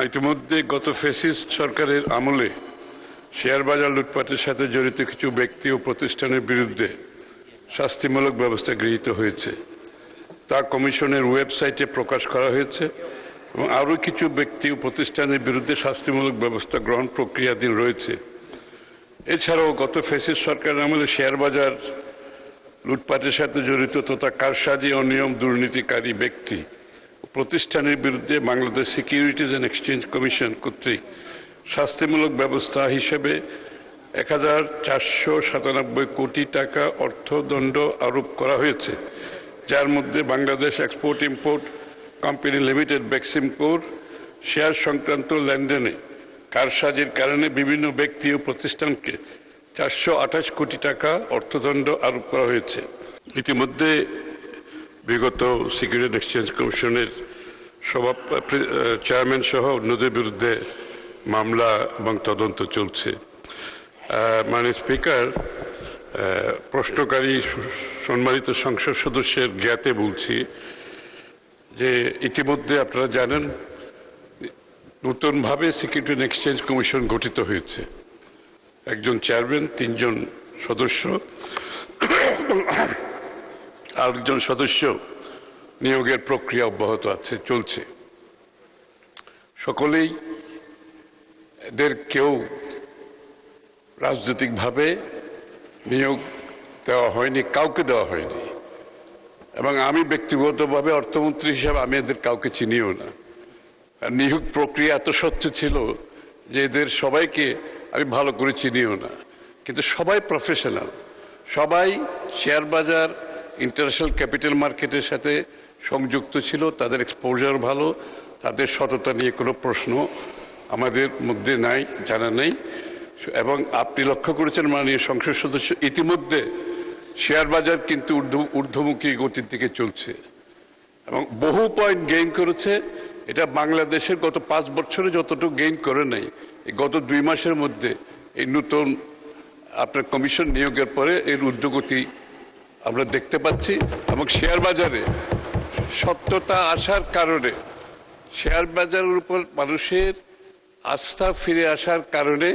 ইতিমধ্যে গত ফ্যাসিস্ট সরকারের আমলে শেয়ার বাজার লুটপাটের সাথে জড়িত কিছু ব্যক্তি ও প্রতিষ্ঠানের বিরুদ্ধে শাস্তিমূলক ব্যবস্থা গৃহীত হয়েছে, তা কমিশনের ওয়েবসাইটে প্রকাশ করা হয়েছে এবং আরও কিছু ব্যক্তি ও প্রতিষ্ঠানের বিরুদ্ধে শাস্তিমূলক ব্যবস্থা গ্রহণ প্রক্রিয়াধীন রয়েছে। এছাড়াও গত ফ্যাসিস্ট সরকারের আমলে শেয়ার বাজার লুটপাটের সাথে জড়িত তথা কারসাজি অনিয়ম দুর্নীতিকারী ব্যক্তি ও প্রতিষ্ঠানের বিরুদ্ধে Bangladesh securities and exchange commission কর্তৃক শাস্তিমূলক ব্যবস্থা হিসেবে ১,৪৯৭ কোটি টাকা অর্থদণ্ড আরোপ করা হয়েছে, যার মধ্যে Bangladesh export import company limited বেক্সিমকোর শেয়ার সংক্রান্ত লেনদেনে কারসাজির কারণে বিভিন্ন ব্যক্তি ও প্রতিষ্ঠানকে ৪২৮ কোটি টাকা অর্থদণ্ড আরোপ করা হয়েছে। ইতিমধ্যে বিগত সিকিউরিটি এক্সচেঞ্জ কমিশনের চেয়ারম্যান সহ অন্যদের বিরুদ্ধে মামলা এবং তদন্ত চলছে। মাননীয় স্পিকার, প্রশ্নকারী সম্মানিত সংসদ সদস্যের জ্ঞাতে বলছি যে ইতিমধ্যে আপনারা জানেন নতুনভাবে সিকিউরিটি অ্যান্ড এক্সচেঞ্জ কমিশন গঠিত হয়েছে। একজন চেয়ারম্যান, ৩ জন সদস্য, আরেকজন সদস্য নিয়োগের প্রক্রিয়া অব্যাহত আছে, চলছে। সকলেই এদের কেউ রাজনৈতিকভাবে নিয়োগ দেওয়া হয়নি, কাউকে দেওয়া হয়নি, এবং আমি ব্যক্তিগতভাবে অর্থমন্ত্রী হিসাবে আমি এদের কাউকে চিনিও না। নিয়োগ প্রক্রিয়া এত স্বচ্ছ ছিল যে এদের সবাইকে আমি ভালো করে চিনিও না, কিন্তু সবাই প্রফেশনাল, সবাই শেয়ার বাজার ইন্টারন্যাশনাল ক্যাপিটাল মার্কেটের সাথে সংযুক্ত ছিল, তাদের এক্সপোজার ভালো, তাদের সততা নিয়ে কোনো প্রশ্ন আমাদের মধ্যে নাই, জানা নেই। এবং আপনি লক্ষ্য করেছেন মাননীয় সংসদ সদস্য, ইতিমধ্যে শেয়ার বাজার কিন্তু ঊর্ধ্বমুখী গতির দিকে চলছে এবং বহু পয়েন্ট গেইন করেছে। এটা বাংলাদেশের গত 5 বছরে যতটুকু গেইন করে নাই, এই গত 2 মাসের মধ্যে এই নতুন আপনার কমিশন নিয়োগের পরে এর ঊর্ধ্বগতি আমরা দেখতে পাচ্ছি। এবং শেয়ার বাজারে সত্যতা আসার কারণে, শেয়ার বাজারের উপর মানুষের আস্থা ফিরে আসার কারণে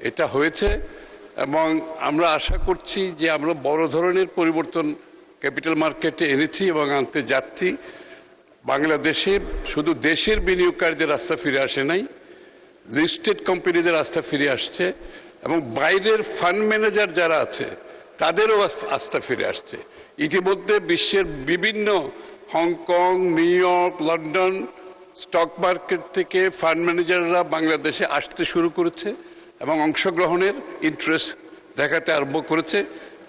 এটা হয়েছে এবং আমরা আশা করছি যে আমরা বড় ধরনের পরিবর্তন ক্যাপিটাল মার্কেটে এনেছি এবং আনতে যাচ্ছি। বাংলাদেশে শুধু দেশের বিনিয়োগকারীদের আস্থা ফিরে আসে নাই, লিস্টেড কোম্পানিদের আস্থা ফিরে আসছে এবং বাইরের ফান্ড ম্যানেজার যারা আছে তাদেরও আস্থা ফিরে আসছে। ইতিমধ্যে বিশ্বের বিভিন্ন Hong Kong, new York, London stock market থেকে ফান্ড ম্যানেজাররা বাংলাদেশে আসতে শুরু করেছে এবং অংশগ্রহণের ইন্টারেস্ট দেখাতে আরম্ভ করেছে।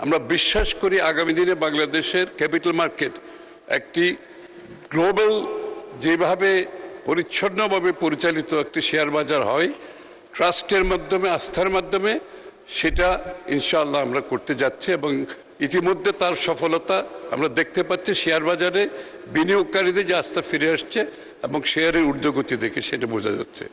আমরা বিশ্বাস করি আগামী দিনে বাংলাদেশের ক্যাপিটাল মার্কেট একটি গ্লোবাল, যেভাবে পরিচ্ছন্নভাবে পরিচালিত একটি শেয়ার বাজার হয়, ট্রাস্টের মাধ্যমে, আস্থার মাধ্যমে, সেটা ইনশাআল্লাহ আমরা করতে যাচ্ছি এবং ইতিমধ্যে তার সফলতা আমরা দেখতে পাচ্ছি। শেয়ার বাজারে বিনিয়োগকারীদের যে আস্থা ফিরে আসছে এবং শেয়ারের ঊর্ধ্বগতি দেখে সেটা বোঝা যাচ্ছে।